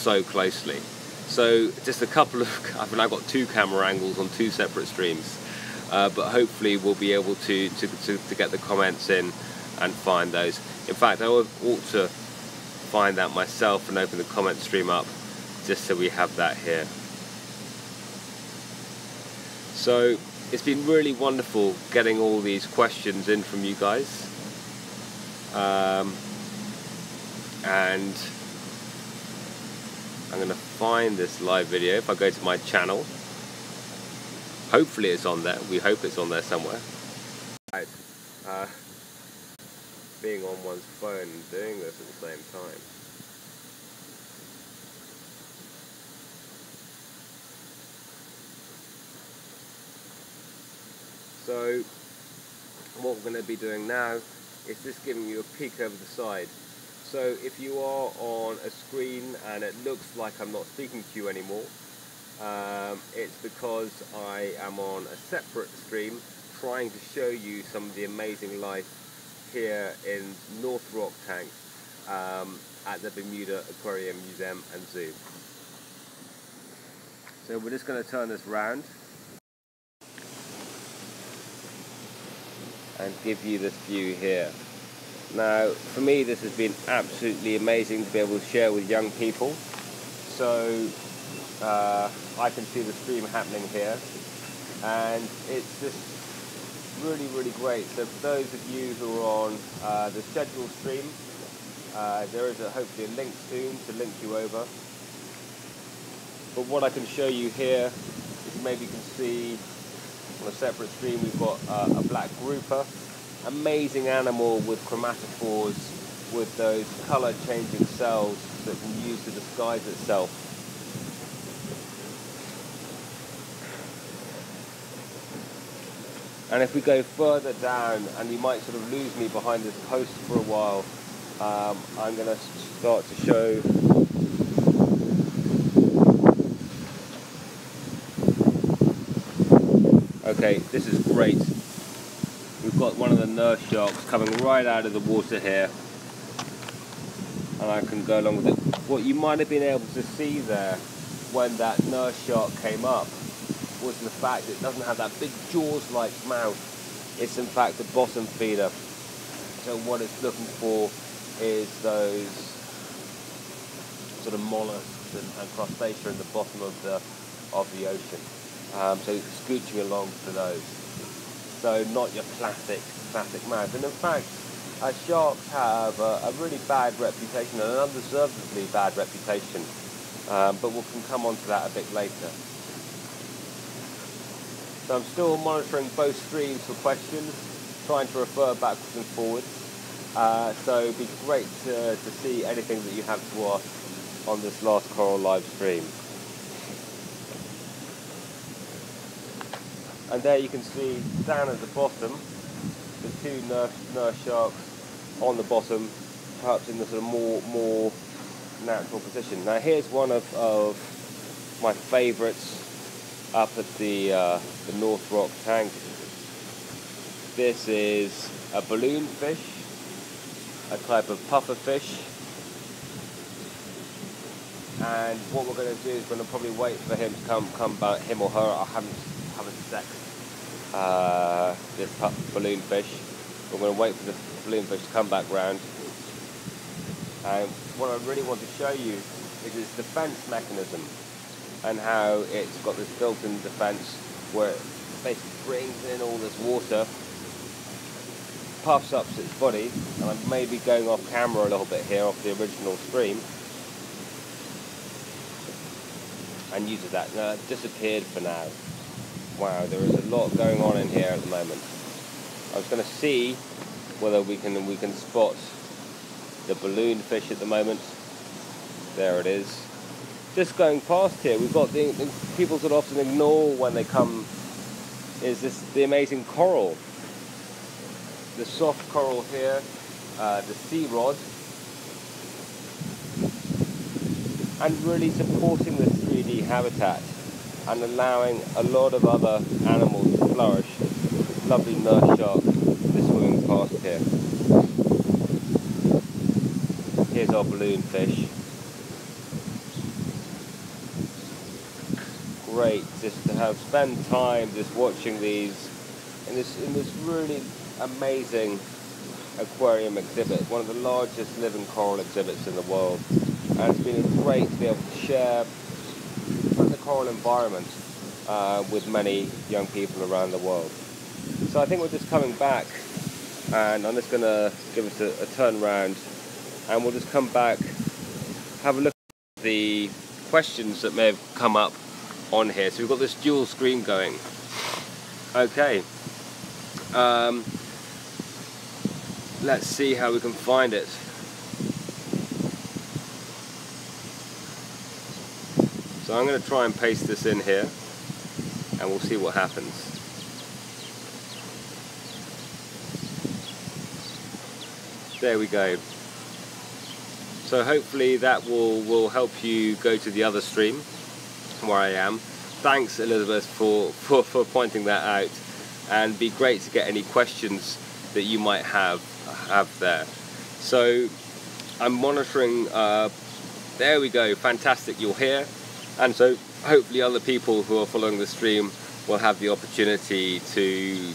so closely. So just a couple of, I mean, I've got 2 camera angles on 2 separate streams, but hopefully we'll be able to get the comments in and find those. In fact, I ought to find that myself and open the comment stream up just so we have that here. So it's been really wonderful getting all these questions in from you guys, and I'm going to find this live video. If I go to my channel, hopefully it's on there. We hope it's on there somewhere. Right. Being on one's phone and doing this at the same time. So what we're going to be doing now is just giving you a peek over the side. So if you are on a screen and it looks like I'm not speaking to you anymore, it's because I am on a separate stream trying to show you some of the amazing life here in North Rock Tank at the Bermuda Aquarium Museum and Zoo. So we're just going to turn this round and give you this view here. Now, for me, this has been absolutely amazing to be able to share with young people. So I can see the stream happening here, and it's just really, really great. So for those of you who are on the scheduled stream, there is hopefully a link soon to link you over. But what I can show you here is maybe you can see on a separate stream we've got a black grouper. Amazing animal with chromatophores, with those colour changing cells that can use to disguise itself. And if we go further down, and you might sort of lose me behind this post for a while, I'm going to start to show okay, this is great. We've got one of the nurse sharks coming right out of the water here, and I can go along with it. What you might have been able to see there when that nurse shark came up was the fact that it doesn't have that big jaws-like mouth. It's in fact a bottom feeder. So what it's looking for is those sort of mollusks and crustacea in the bottom of the ocean. So scooching along for those. So not your classic mouth. And in fact, sharks have a really bad reputation, an undeservedly bad reputation. But we can come on to that a bit later. So I'm still monitoring both streams for questions, trying to refer backwards and forwards. So it'd be great to see anything that you have to ask on this last Coral live stream. And there you can see down at the bottom the 2 nurse sharks on the bottom, perhaps in the sort of more natural position. Now here's one of my favourites up at the North Rock Tank. This is a balloon fish, a type of puffer fish. And what we're going to do is we're going to probably wait for him to come back, him or her. I haven't sexed this balloon fish. We're going to wait for the balloon fish to come back round. And what I really want to show you is its defense mechanism and how it's got this built-in defense where it basically brings in all this water, puffs up its body, and I'm maybe going off camera a little bit here off the original stream, and uses that. Now it's disappeared for now. Wow, there is a lot going on in here at the moment. I was going to see whether we can spot the balloon fish at the moment. There it is. Just going past here, we've got the people that often ignore when they come is the amazing coral. The soft coral here, the sea rod, and really supporting this 3D habitat and allowing a lot of other animals to flourish. Lovely nurse shark just swimming past here. Here's our balloon fish. great just to have spend time just watching these in this really amazing aquarium exhibit, one of the largest living coral exhibits in the world. And it's been great to be able to share the coral environment with many young people around the world. So I think we're just coming back, and I'm just going to give us a turn round, and we'll just come back, have a look at the questions that may have come up on here. So we've got this dual screen going. Okay, let's see how we can find it. So I'm going to try and paste this in here, and we'll see what happens. There we go. So hopefully that will help you go to the other stream where I am. Thanks, Elizabeth, for pointing that out, and be great to get any questions that you might have there. So I'm monitoring. There we go. Fantastic. You're here. And so hopefully other people who are following the stream will have the opportunity to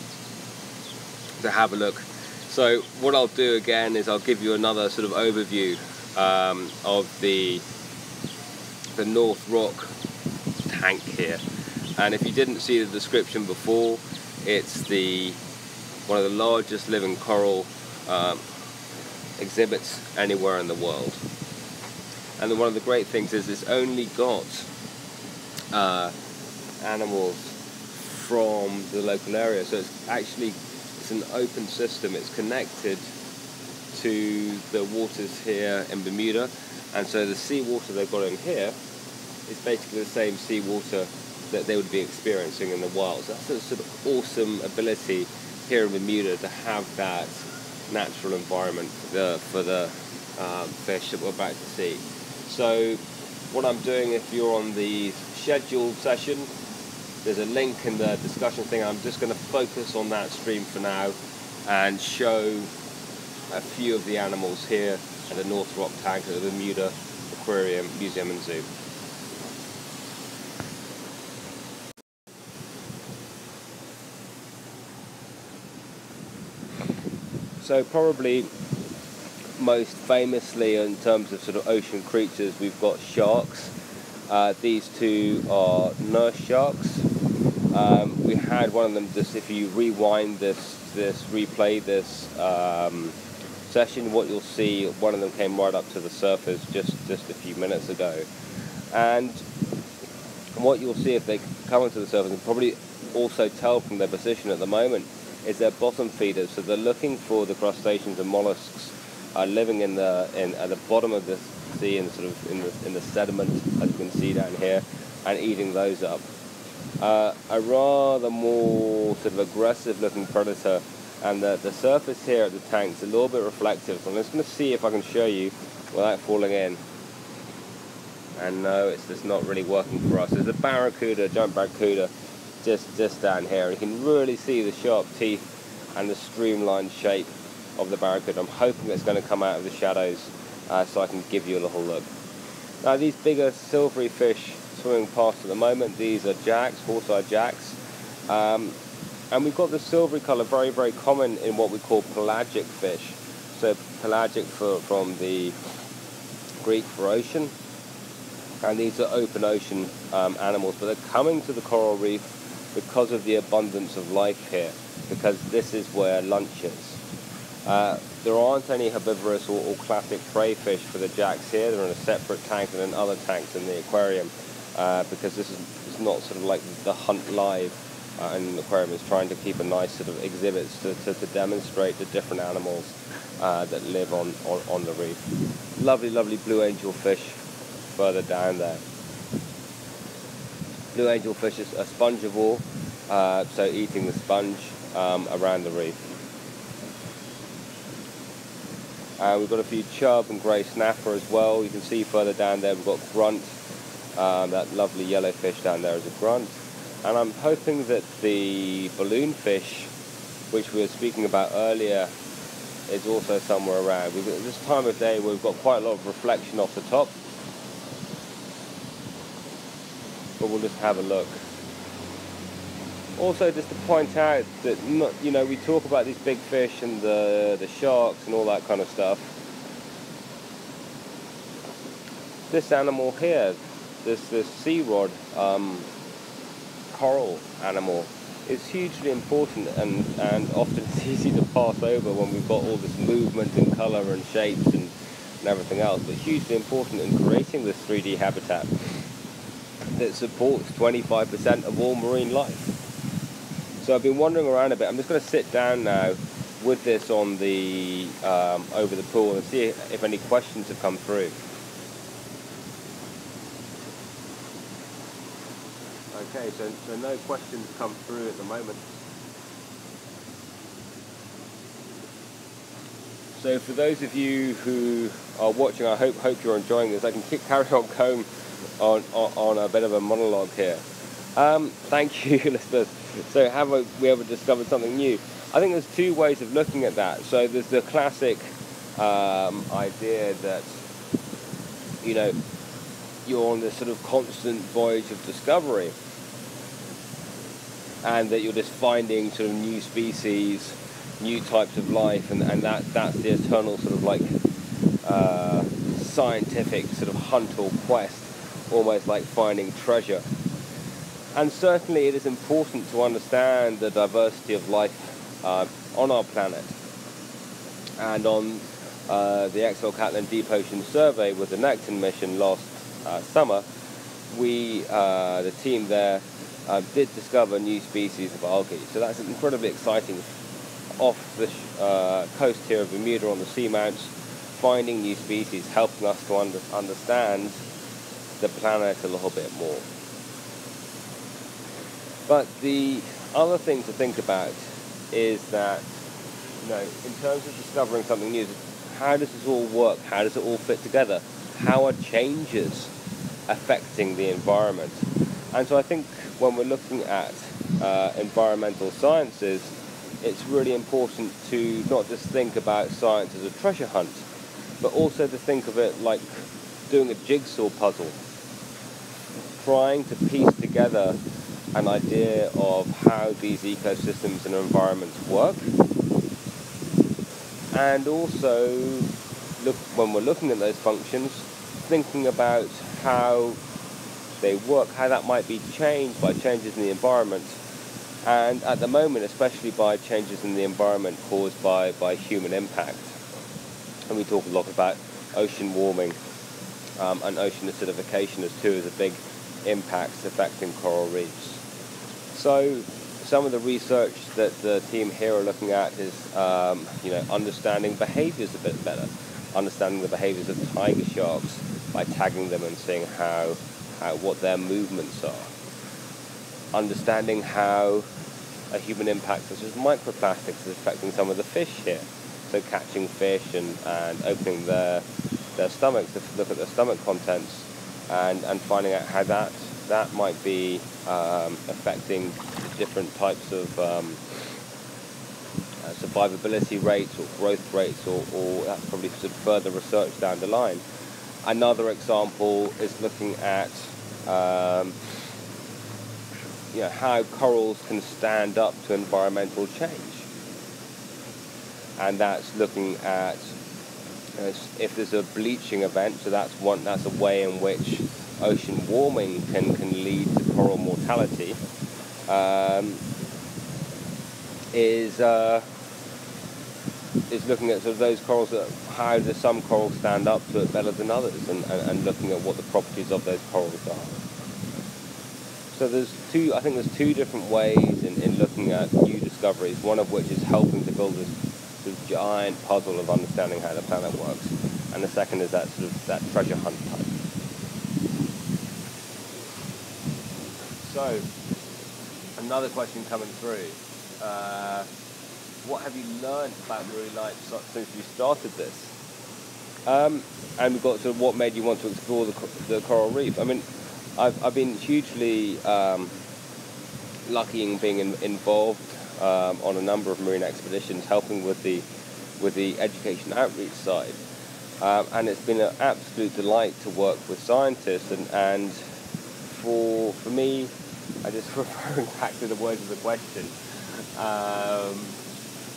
have a look. So what I'll do again is I'll give you another sort of overview of the North Rock tank here. And if you didn't see the description before, it's one of the largest living coral exhibits anywhere in the world. And one of the great things is it's only got animals from the local area, so it's an open system. It's connected to the waters here in Bermuda, and so the seawater they've got in here is basically the same seawater that they would be experiencing in the wild. So that's a sort of awesome ability here in Bermuda to have that natural environment for the fish that we're about to see. So what I'm doing, if you're on the scheduled session, there's a link in the discussion thing. I'm just going to focus on that stream for now and show a few of the animals here at the North Rock tank at the Bermuda Aquarium, Museum and Zoo. So probably most famously in terms of sort of ocean creatures, we've got sharks. These two are nurse sharks. We had one of them, just if you rewind replay this session, what you'll see, one of them came right up to the surface just a few minutes ago. And what you'll see if they come onto the surface, and probably also tell from their position at the moment, is they're bottom feeders. So they're looking for the crustaceans and mollusks living at the bottom of the sea, and sort of in the sediment, as you can see down here, and eating those up. A rather more sort of aggressive looking predator, and the surface here at the tank is a little bit reflective. So I'm just going to see if I can show you without falling in. And no, it's just not really working for us. There's a barracuda, giant barracuda, just down here. You can really see the sharp teeth and the streamlined shape of the barracuda. I'm hoping it's going to come out of the shadows so I can give you a little look. Now these bigger silvery fish swimming past at the moment, these are jacks, horse-eyed jacks. And we've got the silvery colour, very, very common in what we call pelagic fish. So pelagic from the Greek for ocean. And these are open ocean animals, but they're coming to the coral reef because of the abundance of life here, because this is where lunch is. There aren't any herbivorous or classic prey fish for the jacks here. They're in a separate tank than in other tanks in the aquarium, because this is not sort of like the hunt live in the aquarium. Is trying to keep a nice sort of exhibits to demonstrate the different animals that live on the reef. Lovely, lovely blue angel fish further down there. Blue angelfish is a spongivore, so eating the sponge around the reef. We've got a few chub and grey snapper as well. You can see further down there we've got grunt. That lovely yellow fish down there is a grunt. And I'm hoping that the balloon fish, which we were speaking about earlier, is also somewhere around. At this time of day we've got quite a lot of reflection off the top. but we'll just have a look. Also, just to point out that, we talk about these big fish and the sharks and all that kind of stuff. This animal here, this sea rod coral animal, is hugely important, and often it's easy to pass over when we've got all this movement and colour and shapes and everything else, but hugely important in creating this 3D habitat that supports 25% of all marine life. So I've been wandering around a bit. I'm just going to sit down now with this on the over the pool and see if any questions have come through. Okay, so no questions come through at the moment. So for those of you who are watching, I hope you're enjoying this. I can carry on going on a bit of a monologue here. Thank you, listeners. So have we ever discovered something new? I think there's two ways of looking at that. So there's the classic idea that, you're on this sort of constant voyage of discovery, and that you're just finding sort of new species, new types of life, and that's the eternal sort of like scientific sort of hunt or quest, almost like finding treasure. And certainly it is important to understand the diversity of life on our planet. And on the XL Catlin Deep Ocean Survey with the Necton mission last summer, we, the team there, did discover new species of algae. So that's incredibly exciting. Off the coast here of Bermuda on the seamounts, finding new species, helping us to understand the planet a little bit more. But the other thing to think about is that, in terms of discovering something new, how does this all work? How does it all fit together? How are changes affecting the environment? And so I think when we're looking at environmental sciences, it's really important to not just think about science as a treasure hunt, but also to think of it like doing a jigsaw puzzle, trying to piece together an idea of how these ecosystems and environments work, and also when we're looking at those functions, thinking about how they work, how that might be changed by changes in the environment, and at the moment especially by changes in the environment caused by human impact. And we talk a lot about ocean warming and ocean acidification as two of the big impacts affecting coral reefs. So some of the research that the team here are looking at is understanding behaviours a bit better, understanding the behaviours of tiger sharks by tagging them and seeing what their movements are, understanding how a human impact such as microplastics is affecting some of the fish here, so catching fish and opening their stomachs to look at their stomach contents and finding out how that might be affecting different types of survivability rates or growth rates, or that's probably sort of further research down the line. Another example is looking at how corals can stand up to environmental change, and that's looking at if there's a bleaching event. So that's a way in which ocean warming can lead to coral mortality. Is looking at sort of those corals, how do some corals stand up to it better than others, and looking at what the properties of those corals are. So there's two different ways in looking at new discoveries, one of which is helping to build this sort of giant puzzle of understanding how the planet works, and the second is that sort of that treasure hunt type. So, another question coming through. What have you learned about marine life since you started this? And we've got sort of what made you want to explore the coral reef. I mean, I've been hugely lucky in being involved on a number of marine expeditions, helping with the education outreach side, and it's been an absolute delight to work with scientists and for me, I just referring back to the words of the question.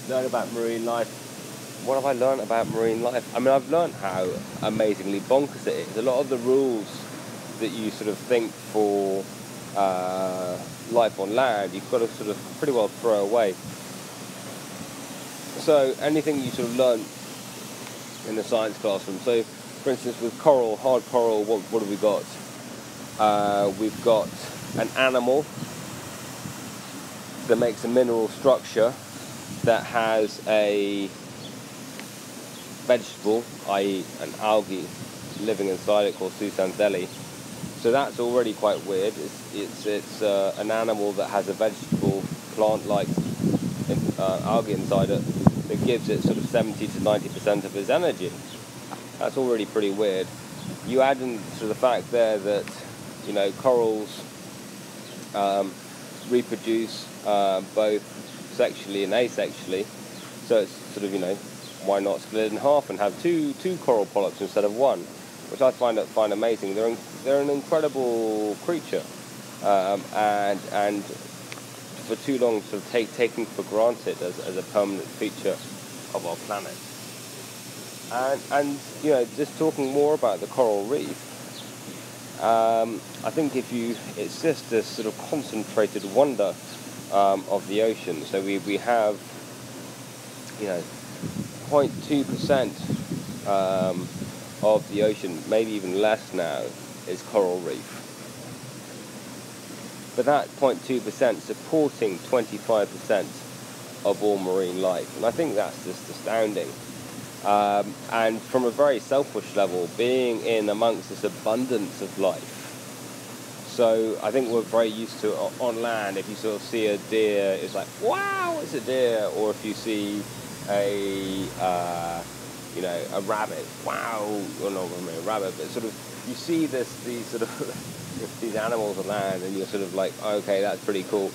Learn about marine life. What have I learned about marine life? I mean, I've learned how amazingly bonkers it is. A lot of the rules that you sort of think for life on land, you've got to sort of pretty well throw away. So anything you sort of learn in the science classroom. So, for instance, with coral, hard coral, what have we got? We've got an animal that makes a mineral structure that has a vegetable, i.e. an algae, living inside it called Susandelli. So that's already quite weird. It's an animal that has a vegetable, plant-like algae inside it that gives it sort of 70 to 90% of its energy. That's already pretty weird. You add into the fact there that, you know, corals reproduce both sexually and asexually, so it's sort of, you know, why not split it in half and have two coral polyps instead of one, which I find amazing. They're an incredible creature, and for too long sort of taken for granted as a permanent feature of our planet. And you know, just talking more about the coral reef, I think it's just this sort of concentrated wonder of the ocean. So we have, you know, 0.2% of the ocean, maybe even less now, is coral reef. But that 0.2% supporting 25% of all marine life, and I think that's just astounding. And from a very selfish level, being in amongst this abundance of life. So I think we're very used to on land, if you sort of see a deer, it's like, wow, it's a deer. Or if you see a rabbit, wow, or not a rabbit, but sort of, you see these sort of these animals on land, and you're sort of like, okay, that's pretty cool.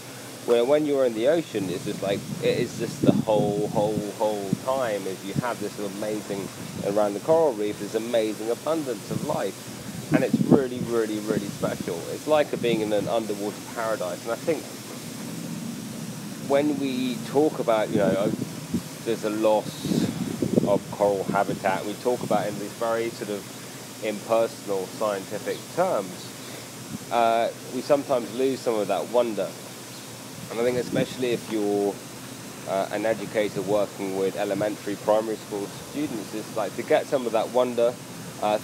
Where when you're in the ocean, it's just like, it is just the whole time, as you have this amazing, around the coral reef, this amazing abundance of life. And it's really, really, really special. It's like being in an underwater paradise. And I think when we talk about, you know, there's a loss of coral habitat, we talk about it in these very sort of impersonal scientific terms, we sometimes lose some of that wonder. And I think especially if you're an educator working with elementary, primary school students, it's like to get some of that wonder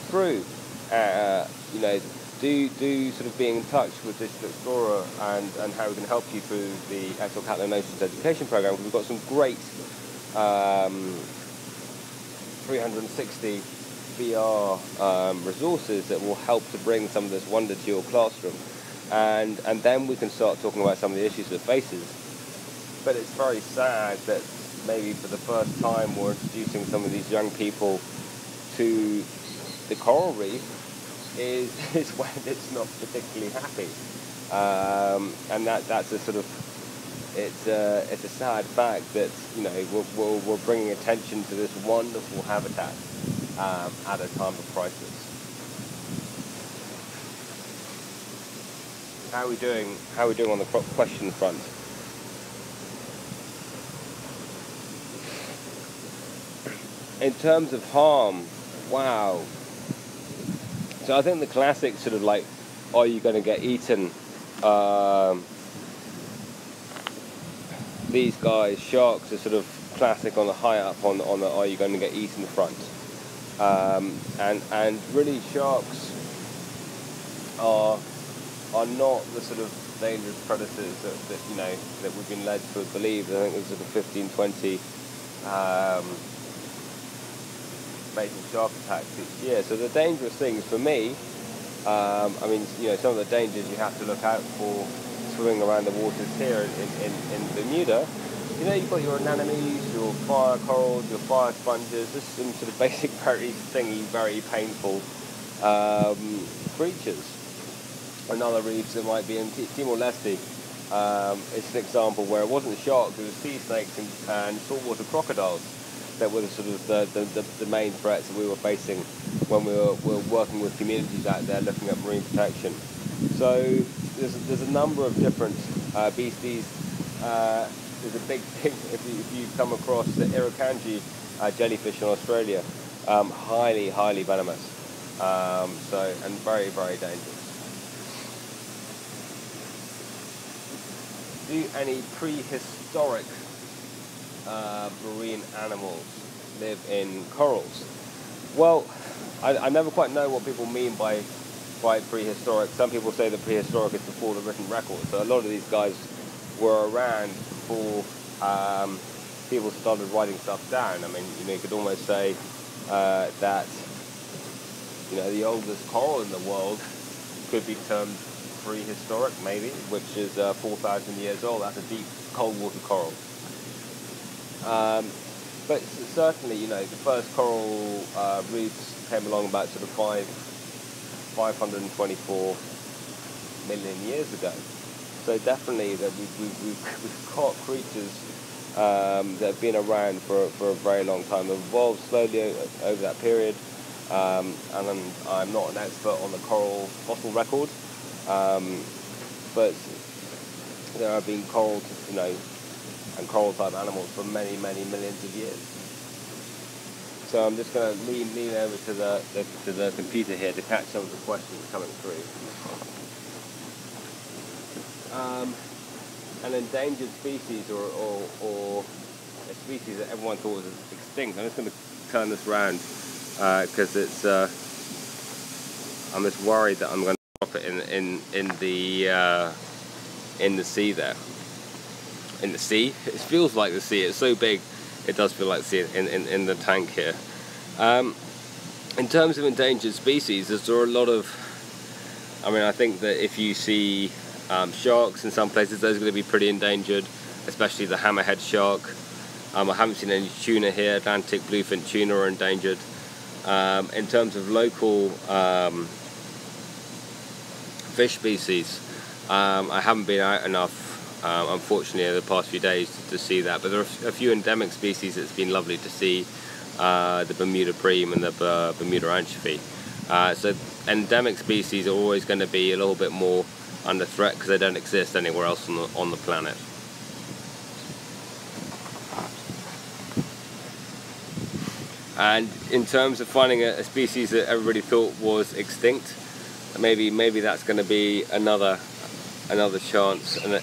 through. You know, do sort of being in touch with Digital Explorer and how we can help you through the Eccles Catlin Oceans Education Program. We've got some great 360 VR resources that will help to bring some of this wonder to your classroom. And then we can start talking about some of the issues it faces. But it's very sad that maybe for the first time we're introducing some of these young people to the coral reef is when it's not particularly happy. And that's a sort of, it's a sad fact that, you know, we're bringing attention to this wonderful habitat at a time of crisis. How are we doing on the question front? In terms of harm, wow. So I think the classic sort of like, are you going to get eaten? These guys, sharks, are sort of classic on the high up on the are you going to get eaten front. And really sharks are not the sort of dangerous predators that you know that we've been led to believe. I think there's sort of 15, 20 fatal shark attacks each year. So the dangerous things for me, I mean, you know, some of the dangers you have to look out for swimming around the waters here in Bermuda. You know, you've got your anemones, your fire corals, your fire sponges, just some sort of basic, very stingy, very painful creatures. Another reefs that might be in Timor-Leste. It's an example where it wasn't sharks, it was sea snakes and saltwater crocodiles that were the sort of the main threats that we were facing when we were working with communities out there looking at marine protection. So there's a number of different beasties. There's a big thing if you come across the Irukandji jellyfish in Australia, highly venomous. And very dangerous. Do any prehistoric marine animals live in corals? Well, I never quite know what people mean by prehistoric. Some people say that prehistoric is before the written record. So a lot of these guys were around before people started writing stuff down. I mean, you could almost say that the oldest coral in the world could be termed prehistoric, maybe, which is 4,000 years old. That's a deep cold water coral. But certainly, the first coral reefs came along about sort of 524 million years ago. So definitely that we've caught creatures that have been around for a very long time, evolved slowly over that period. And I'm not an expert on the coral fossil record, but there have been coral, and coral type animals for many millions of years. So I'm just going to lean over to the computer here to catch some of the questions coming through. An endangered species or a species that everyone thought was extinct. I'm just going to turn this around because it's. I'm just worried that I'm going to drop it in the sea there. In the sea? It feels like the sea. It's so big. It does feel like the sea in the tank here. In terms of endangered species, there are a lot of. I think that if you see sharks in some places, those are going to be pretty endangered, especially the hammerhead shark. I haven't seen any tuna here. Atlantic bluefin tuna are endangered. In terms of local fish species, I haven't been out enough, unfortunately, over the past few days to see that. But there are a few endemic species that's been lovely to see, the Bermuda bream and the Bermuda anchovy. So endemic species are always going to be a little bit more under threat because they don't exist anywhere else on the planet. And in terms of finding a species that everybody thought was extinct, maybe that's going to be another chance, and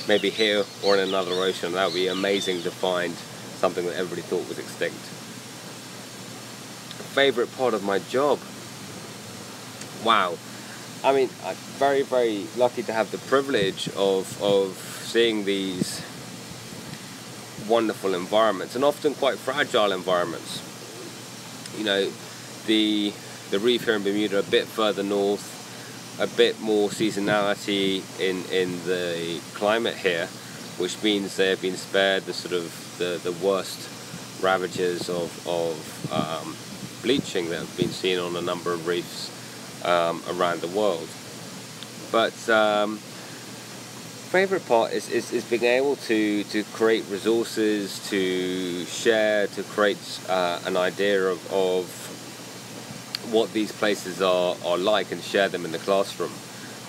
maybe here or in another ocean. That would be amazing to find something that everybody thought was extinct. Favorite part of my job? Wow. I'm very lucky to have the privilege of seeing these wonderful environments, and often quite fragile environments. The reef here in Bermuda, a bit further north, a bit more seasonality in the climate here, which means they have been spared the sort of the worst ravages of bleaching that have been seen on a number of reefs around the world. But favorite part is being able to create resources, to share, to create an idea of what these places are like, and share them in the classroom.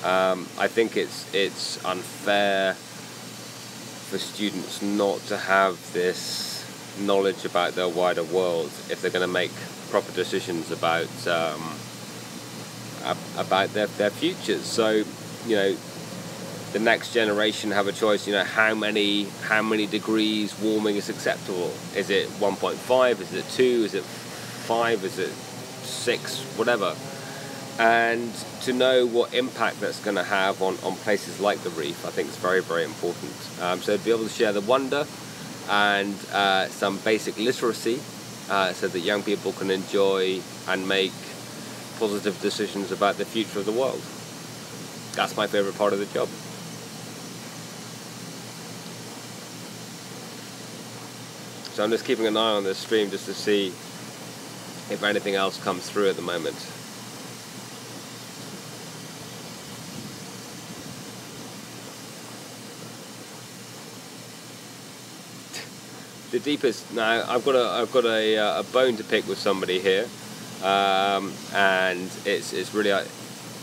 I think it's unfair for students not to have this knowledge about their wider world if they're going to make proper decisions about their futures. So the next generation have a choice. How many degrees warming is acceptable? Is it 1.5? Is it 2? Is it 5? Is it 6? Whatever. And to know what impact that's going to have on places like the reef, I think is very important. So to be able to share the wonder and some basic literacy, so that young people can enjoy and make positive decisions about the future of the world. That's my favorite part of the job. So I'm just keeping an eye on this stream just to see if anything else comes through at the moment. The deepest. Now I've got a bone to pick with somebody here, and it's really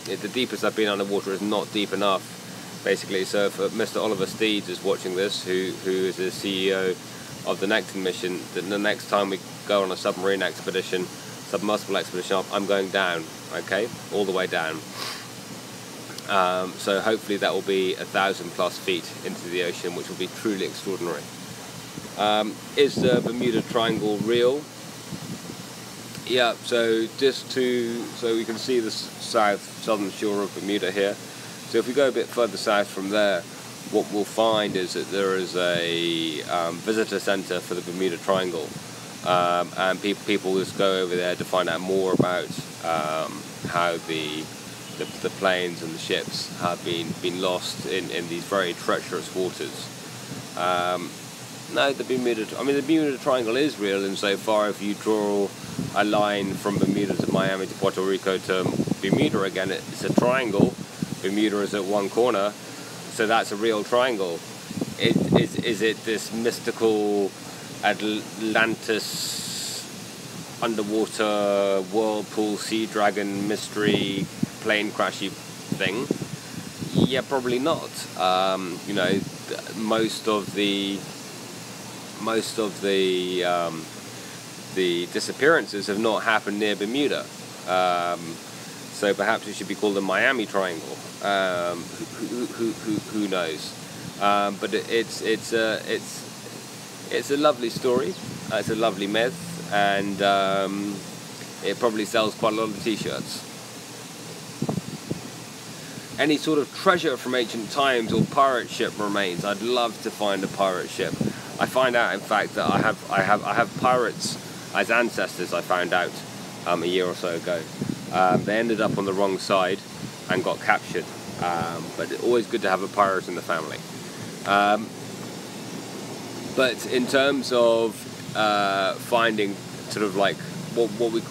the deepest I've been underwater is not deep enough, basically. So if Mr. Oliver Steeds is watching this, who is the CEO of the Necton mission, then the next time we go on a submarine expedition, submersible expedition, I'm going down, okay, all the way down. So hopefully that will be 1,000+ feet into the ocean, which will be truly extraordinary. Is the Bermuda Triangle real? Yeah, so so we can see the southern shore of Bermuda here. So if we go a bit further south from there, what we'll find is that there is a visitor center for the Bermuda Triangle, and people just go over there to find out more about how the planes and the ships have been lost in these very treacherous waters. No, the Bermuda Triangle is real insofar if you draw a line from Bermuda to Miami to Puerto Rico to Bermuda again, it's a triangle. Bermuda is at one corner, so that's a real triangle. Is it this mystical Atlantis underwater whirlpool sea dragon mystery plane crashy thing? Yeah, probably not. You know, most of the disappearances have not happened near Bermuda, so perhaps it should be called the Miami Triangle. Who knows? But it's a lovely story. It's a lovely myth, and it probably sells quite a lot of T-shirts. Any sort of treasure from ancient times or pirate ship remains? I'd love to find a pirate ship. I find out, in fact, that I have pirates as ancestors. I found out a year or so ago. They ended up on the wrong side and got captured. But it's always good to have a pirate in the family. But in terms of finding sort of like what we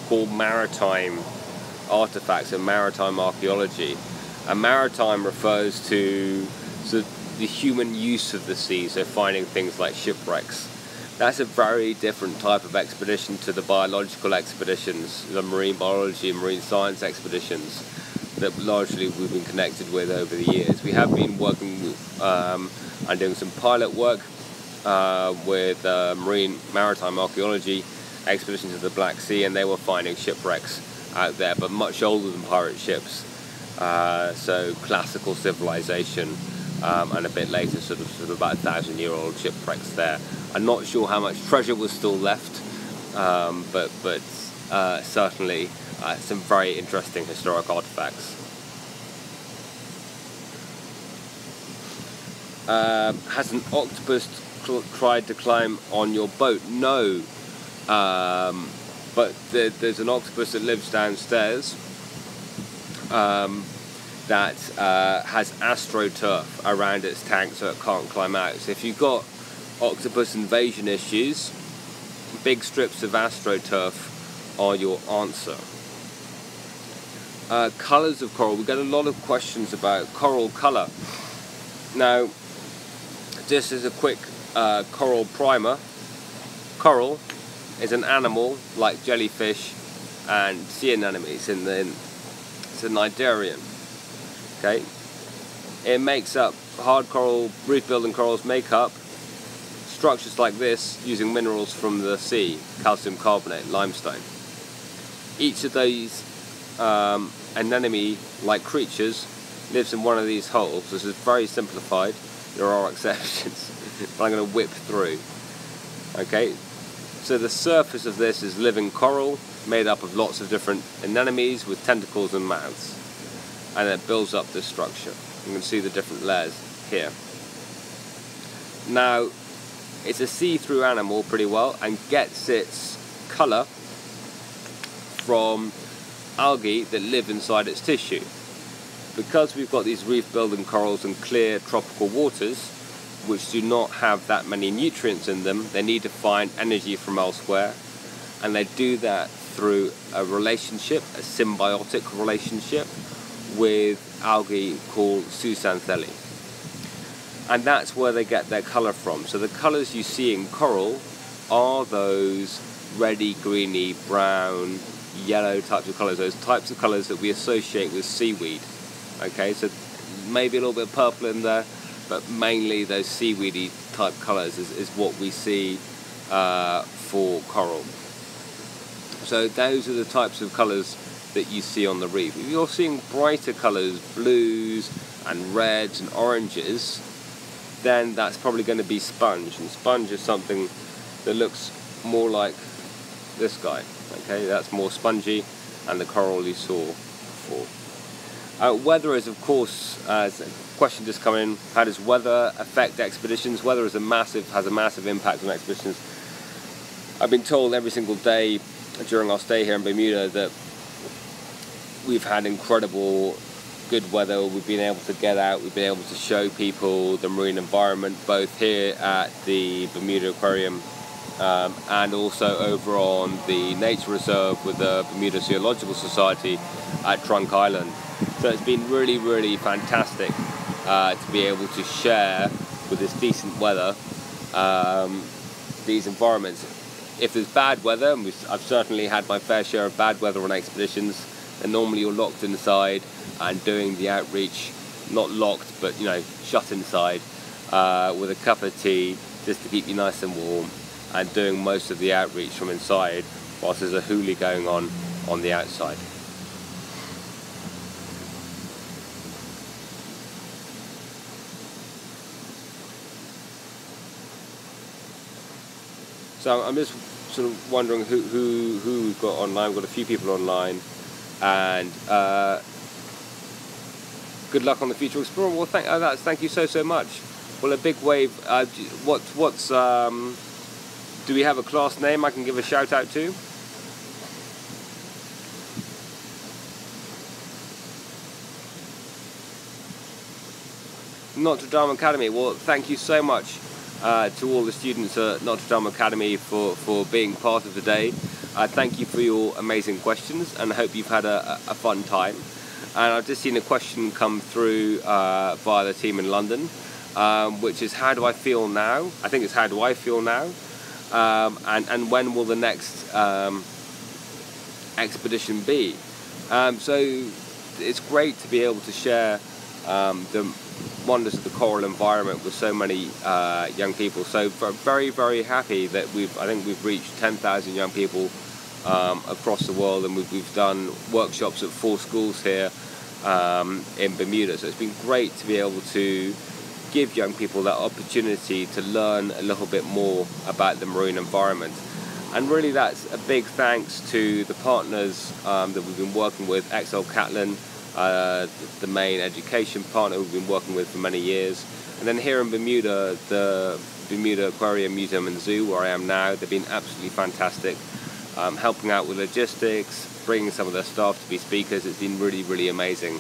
call maritime artifacts and maritime archaeology, and maritime refers to sort of the human use of the sea, so finding things like shipwrecks. That's a very different type of expedition to the biological expeditions, the marine biology and marine science expeditions that largely we've been connected with over the years. We have been working and doing some pilot work with maritime archaeology expeditions to the Black Sea, and they were finding shipwrecks out there, but much older than pirate ships. So classical civilization, and a bit later, sort of about 1,000-year-old shipwrecks there. I'm not sure how much treasure was still left, but certainly some very interesting historic artifacts. Has an octopus tried to climb on your boat? No, but there's an octopus that lives downstairs that has astroturf around its tank, so it can't climb out. So if you've got octopus invasion issues, big strips of astroturf are your answer. Colours of coral. We get a lot of questions about coral colour. Now, just as a quick coral primer, coral is an animal like jellyfish and sea anemones. It's a cnidarian. Okay, it makes up hard coral, reef-building corals make up structures like this using minerals from the sea, calcium carbonate, limestone. Each of these anemone-like creatures lives in one of these holes. This is very simplified. There are exceptions, but I'm going to whip through. Okay, so the surface of this is living coral made up of lots of different anemones with tentacles and mouths, and it builds up this structure. You can see the different layers here. Now, it's a see-through animal pretty well, and gets its colour from algae that live inside its tissue. Because we've got these reef-building corals in clear tropical waters, which do not have that many nutrients in them, they need to find energy from elsewhere, and they do that through a relationship, a symbiotic relationship with algae called zooxanthellae. And that's where they get their colour from. So the colours you see in coral are those reddy, greeny, brown, yellow types of colours, those types of colours that we associate with seaweed. Okay, so maybe a little bit of purple in there, but mainly those seaweedy type colours is what we see for coral. So those are the types of colours that you see on the reef. If you're seeing brighter colours, blues and reds and oranges, then that's probably going to be sponge. And sponge is something that looks more like this guy. Okay, that's more spongy, and the coral you saw before. Weather is, of course, a question just come in. How does weather affect expeditions? Weather has a massive impact on expeditions. I've been told every single day during our stay here in Bermuda that we've had incredible good weather. We've been able to get out, we've been able to show people the marine environment, both here at the Bermuda Aquarium and also over on the nature reserve with the Bermuda Zoological Society at Trunk Island. So it's been really fantastic to be able to share with this decent weather these environments. If there's bad weather, and I've certainly had my fair share of bad weather on expeditions, and normally you're locked inside and doing the outreach, not locked, but shut inside with a cup of tea just to keep you nice and warm, and doing most of the outreach from inside whilst there's a hoolie going on the outside. So I'm just sort of wondering who we've got online. We've got a few people online, and good luck on the Future Explorer. Well, thank you so much. Well, a big wave. What's do we have a class name I can give a shout out to? Notre Dame Academy. Well, thank you so much to all the students at Notre Dame Academy for being part of today. Thank you for your amazing questions, and I hope you've had a fun time. And I've just seen a question come through via the team in London, which is, how do I feel now? I think it's, how do I feel now? And when will the next expedition be? So it's great to be able to share the wonders of the coral environment with so many young people. So very happy that I think we've reached 10,000 young people across the world, and we've done workshops at 4 schools here in Bermuda. So it's been great to be able to give young people that opportunity to learn a little bit more about the marine environment. And really that's a big thanks to the partners that we've been working with, XL Catlin, the main education partner we've been working with for many years. And then here in Bermuda, the Bermuda Aquarium Museum and Zoo, where I am now, they've been absolutely fantastic, helping out with logistics, bringing some of their staff to be speakers. It's been really amazing.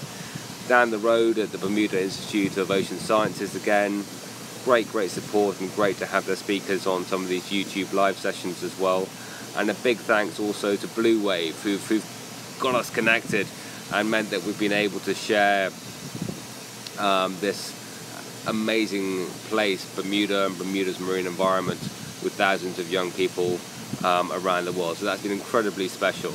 Down the road at the Bermuda Institute of Ocean Sciences, again, great support, and great to have their speakers on some of these YouTube live sessions as well. And a big thanks also to Blue Wave, who've got us connected and meant that we've been able to share this amazing place, Bermuda, and Bermuda's marine environment with thousands of young people around the world. So that's been incredibly special.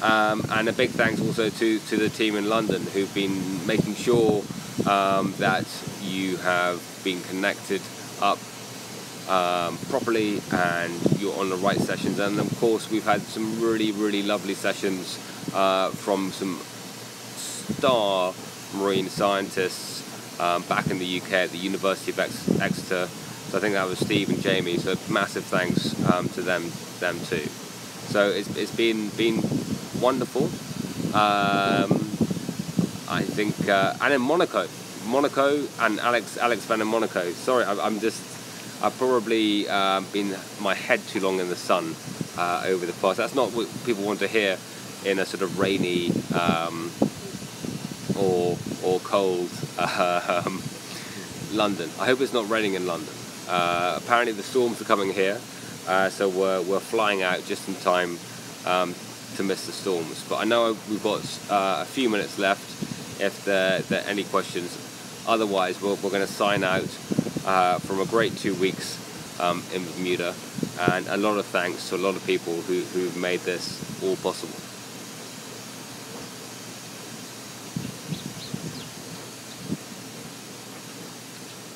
And a big thanks also to the team in London, who've been making sure that you have been connected up properly and you're on the right sessions. And of course we've had some really lovely sessions from some star marine scientists back in the UK at the University of Exeter. So I think that was Steve and Jamie, so massive thanks to them too. So it's been wonderful. I think and in Monaco and Alex Van in Monaco. Sorry, I've probably been my head too long in the sun over the past. That's not what people want to hear in a sort of rainy or cold London. I hope it's not raining in London. Apparently the storms are coming here, so we're flying out just in time to miss the storms. But I know we've got a few minutes left if there are any questions. Otherwise, we're going to sign out from a great 2 weeks in Bermuda, and a lot of thanks to a lot of people who've made this all possible.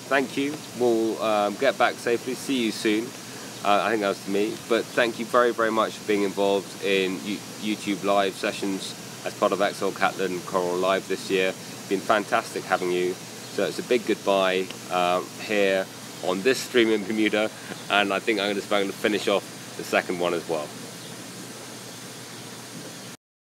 thank you. We'll get back safely. See you soon. I think that was to me. But thank you very, very much for being involved in YouTube live sessions as part of Exel Catlin Coral Live this year. It's been fantastic having you. So it's a big goodbye here on this stream in Bermuda, and I think I'm going to finish off the second one as well.